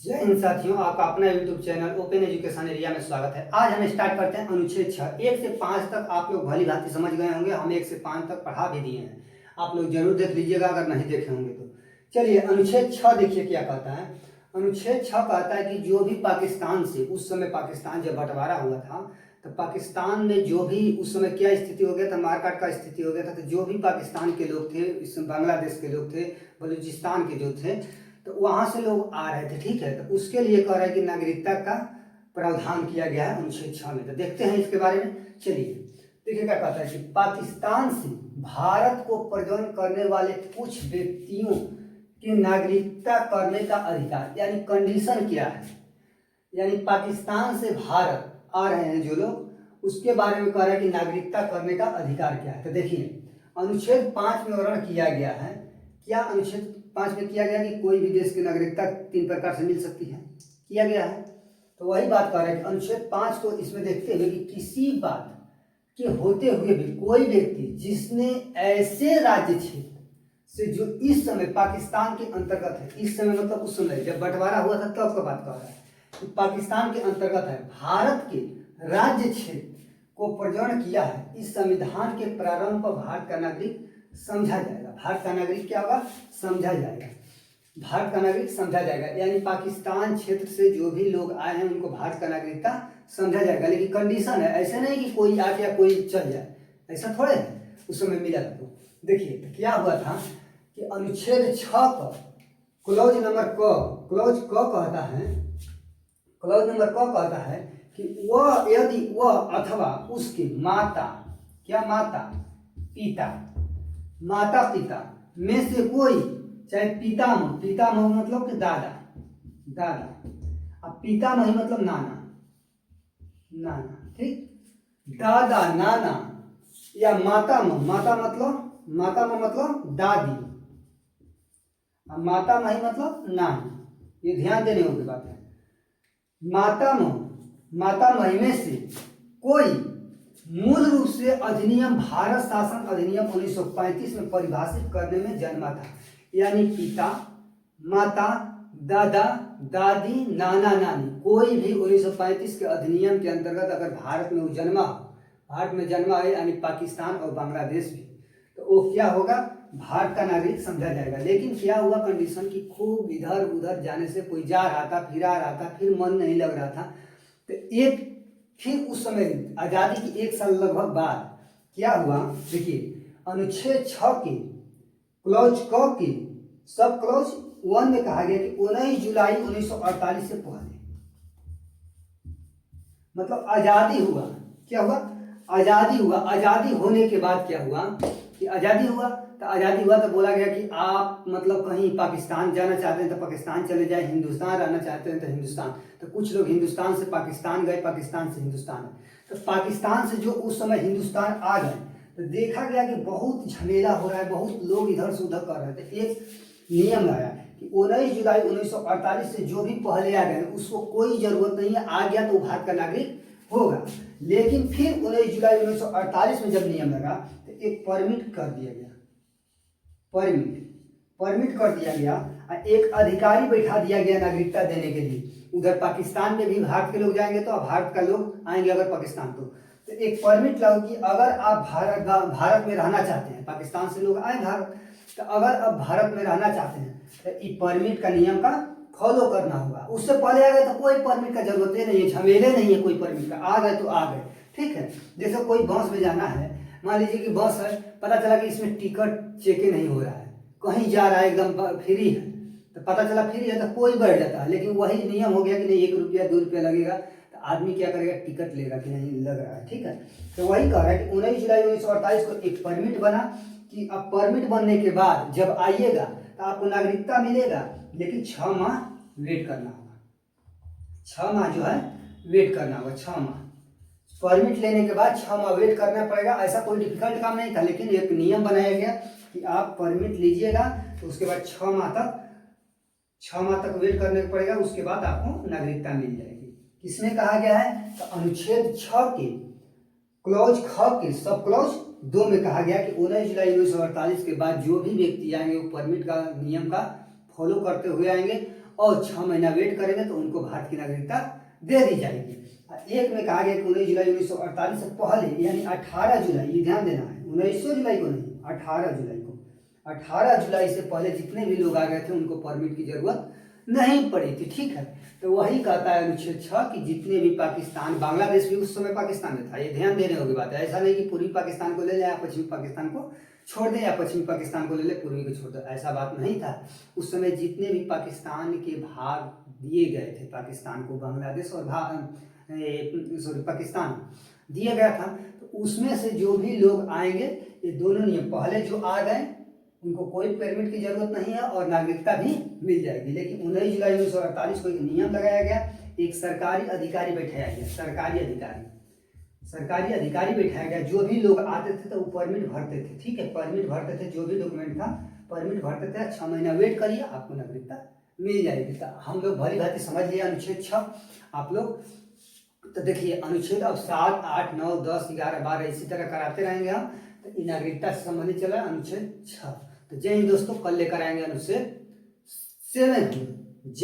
जय हिंद साथियों, आपका अपना YouTube channel open education area में स्वागत है। आज हम स्टार्ट करते हैं अनुच्छेद 6। 1 से 5 तक आप लोग भली भांति समझ गए होंगे। हम 1 से 5 तक पढ़ा भी दिए हैं, आप लोग जरूर देख लीजिएगा अगर नहीं देखे होंगे तो। चलिए अनुच्छेद 6 देखिए क्या कहता है। अनुच्छेद 6 कहता है कि जो भी पाकिस्तान से, उस समय पाकिस्तान जब बंटवारा हुआ था तो पाकिस्तान में जो भी उस समय क्या स्थिति हो गया था, मारकाट का स्थिति हो गया था। तो जो भी पाकिस्तान के लोग थे, इस बांग्लादेश के लोग थे, बलूचिस्तान के जो थे, तो वहां से लोग आ रहे थे। ठीक है, तो उसके लिए कह रहा है कि नागरिकता का प्रावधान किया गया है अनुच्छेद 6 में। तो देखते हैं इसके बारे में। चलिए देखिए क्या कहता है कि पाकिस्तान से भारत को प्रजनन करने वाले कुछ व्यक्तियों की नागरिकता करने का अधिकार, यानी कंडीशन क्या है, यानी पाकिस्तान से भारत आ रहे हैं जो लोग, उसके बारे में कह रहा है कि नागरिकता करने का अधिकार क्या है। तो देखिए अनुच्छेद 5 में वर्णन किया गया है। क्या अनुच्छेद 5 में किया गया कि कोई भी देश की नागरिकता 3 प्रकार से मिल सकती है, किया गया है। तो वही बात कर रहे हैं कि अनुच्छेद 5 को इसमें देखते हुए कि किसी बात के होते हुए भी कोई व्यक्ति जिसने ऐसे राज्य क्षेत्र से जो इस समय पाकिस्तान के अंतर्गत है, इस समय मतलब उस समय जब बंटवारा हुआ था तब का बात कर रहा है, तो पाकिस्तान के अंतर्गत है, भारत के राज्य क्षेत्र को प्रजनन किया है, इस संविधान के प्रारंभ पर भारत का नागरिक समझा जाएगा। भारत का नागरिक क्या होगा, समझा जाएगा। भारत का नागरिक समझा जाएगा, यानी पाकिस्तान क्षेत्र से जो भी लोग आए हैं उनको भारत का नागरिकता समझा जाएगा। लेकिन कंडीशन है, ऐसे नहीं कि कोई आ गया कोई चल जाए, ऐसा थोड़े है। उस समय मिला था। तो देखिए तो क्या हुआ था कि अनुच्छेद 6 का क्लॉज नंबर क्लॉज क कहता है, क्लॉज नंबर क कहता है कि वह यदि वह अथवा उसके माता, क्या माता पिता, माता पिता में से कोई, चाहे पितामह, पितामह मतलब कि दादा, अब पितामही मतलब नाना, ठीक, दादा नाना, या मातामह, मातामह मतलब दादी, अब मातामही मतलब नानी। ये ध्यान देने योग्य बात है। मातामही में से कोई मूल रूप से अधिनियम, भारत शासन अधिनियम 1935 में परिभाषित करने में जन्मा था, यानी पिता, माता, दादा, दादी, नाना, नानी, कोई भी 1935 के अधिनियम के अंतर्गत अगर भारत में वो जन्मा हो, भारत में जन्मा है, यानी पाकिस्तान और बांग्लादेश भी, तो वो क्या होगा, भारत का नागरिक समझा जाएगा। लेकिन क्या हुआ कंडीशन की खूब इधर उधर जाने से कोई जा रहा था, फिर आ रहा था, फिर मन नहीं लग रहा था, तो एक फिर उस समय आज़ादी की 1 साल लगभग बाद क्या हुआ, देखिए अनुच्छेद 6 के क्लॉज क के सब क्लॉज 1 में कहा गया कि 19 जुलाई 1948 से पहले, मतलब आज़ादी हुआ, क्या हुआ, आज़ादी हुआ। आज़ादी होने के बाद क्या हुआ कि आज़ादी हुआ तो बोला गया कि आप मतलब कहीं पाकिस्तान जाना चाहते हैं तो पाकिस्तान चले जाए, हिंदुस्तान रहना चाहते हैं तो हिंदुस्तान। तो कुछ लोग हिंदुस्तान से पाकिस्तान गए, पाकिस्तान से हिंदुस्तान गए। तो पाकिस्तान से जो उस समय हिंदुस्तान आ गए तो देखा गया कि बहुत झमेला हो रहा है, बहुत लोग इधर से उधर कर रहे थे। एक नियम आया कि 19 जुलाई 1948 से जो भी पहले आ गए उसको कोई जरूरत नहीं है, आ गया तो भारत का नागरिक होगा। लेकिन फिर 19 जुलाई 1948 में जब नियम लगा तो एक परमिट कर दिया गया, परमिट कर दिया गया, एक अधिकारी बैठा दिया गया नागरिकता देने के लिए। उधर पाकिस्तान में भी भारत के लोग जाएंगे तो भारत का लोग आएंगे अगर पाकिस्तान, तो एक परमिट लागू कि अगर आप भारत में रहना चाहते हैं, पाकिस्तान से लोग आए भारत, तो अगर आप भारत में रहना चाहते हैं तो इस परमिट का नियम का फॉलो करना होगा। उससे पहले आ गए तो कोई परमिट का जरूरत ही नहीं है, झमेले नहीं है कोई परमिट का, आ गए तो आ गए। ठीक है, जैसे कोई बस में जाना है, मान लीजिए कि बस है, पता चला कि इसमें टिकट चेक नहीं हो रहा है, कहीं जा रहा है एकदम फ्री है, तो पता चला फ्री है तो कोई बैठ जाता है। लेकिन वही नियम हो गया कि नहीं 1 रुपया 2 रुपया लगेगा, तो आदमी क्या करेगा, टिकट लेगा कि नहीं लग रहा है। ठीक है, तो वही कह रहा है कि 19 जुलाई 1948 को एक परमिट बना कि अब परमिट बनने के बाद जब आइएगा तो आपको नागरिकता मिलेगा, लेकिन 6 माह वेट करना होगा। 6 माह जो है वेट करना होगा, 6 माह परमिट लेने के बाद 6 माह वेट करना पड़ेगा। ऐसा कोई डिफिकल्ट काम नहीं था, लेकिन एक नियम बनाया गया कि आप परमिट लीजिएगा तो उसके बाद 6 माह तक वेट करने पड़ेगा, उसके बाद आपको नागरिकता मिल जाएगी। किसमें कहा गया है, तो अनुच्छेद 6 के क्लॉज ख के सब क्लॉज 2 में कहा गया कि 19 जुलाई 1948 के बाद जो भी व्यक्ति आएंगे वो परमिट का नियम का फॉलो करते हुए आएंगे और 6 महीना वेट करेंगे तो उनको भारत की नागरिकता दे दी जाएगी। एक में कहा गया कि 19 जुलाई 1948 से पहले यानी 18 जुलाई, ये ध्यान देना है, 19 जुलाई को नहीं, 18 जुलाई को, 18 जुलाई से पहले जितने भी लोग आ गए थे उनको परमिट की जरूरत नहीं पड़ी थी। ठीक है, तो वही कहता है अनुच्छेद 6 कि जितने भी पाकिस्तान, बांग्लादेश भी उस समय पाकिस्तान में था, ये ध्यान देने वाली बात है। ऐसा नहीं कि पूर्वी पाकिस्तान को ले जाए या पश्चिमी पाकिस्तान को छोड़ दें, या पश्चिमी पाकिस्तान को ले ले पूर्वी को छोड़ दे, ऐसा बात नहीं था। उस समय जितने भी पाकिस्तान के भाग दिए गए थे, पाकिस्तान को बांग्लादेश और पाकिस्तान दिया गया था, तो उसमें से जो भी लोग आएंगे, ये दोनों नियम, पहले जो आ गए उनको कोई परमिट की जरूरत नहीं है और नागरिकता भी मिल जाएगी। लेकिन 19 जुलाई 1948 को एक नियम लगाया गया, एक सरकारी अधिकारी बैठाया गया, सरकारी अधिकारी बैठाया गया। जो भी लोग आते थे तो वो परमिट भरते थे। ठीक है, परमिट भरते थे, जो भी डॉक्यूमेंट था परमिट भरते थे, 6 महीना वेट करिए, आपको नागरिकता मिल जाएगी। तो हम लोग भली भांति समझ लिया अनुच्छेद 6 आप लोग। तो देखिए अनुच्छेद अब 7, 8, 9, 10, 11, 12 इसी तरह कराते रहेंगे हम। तो नागरिकता से संबंधित चला अनुच्छेद 6। तो जय हिंद दोस्तों, कल लेकर आएंगे अनुच्छेद 7।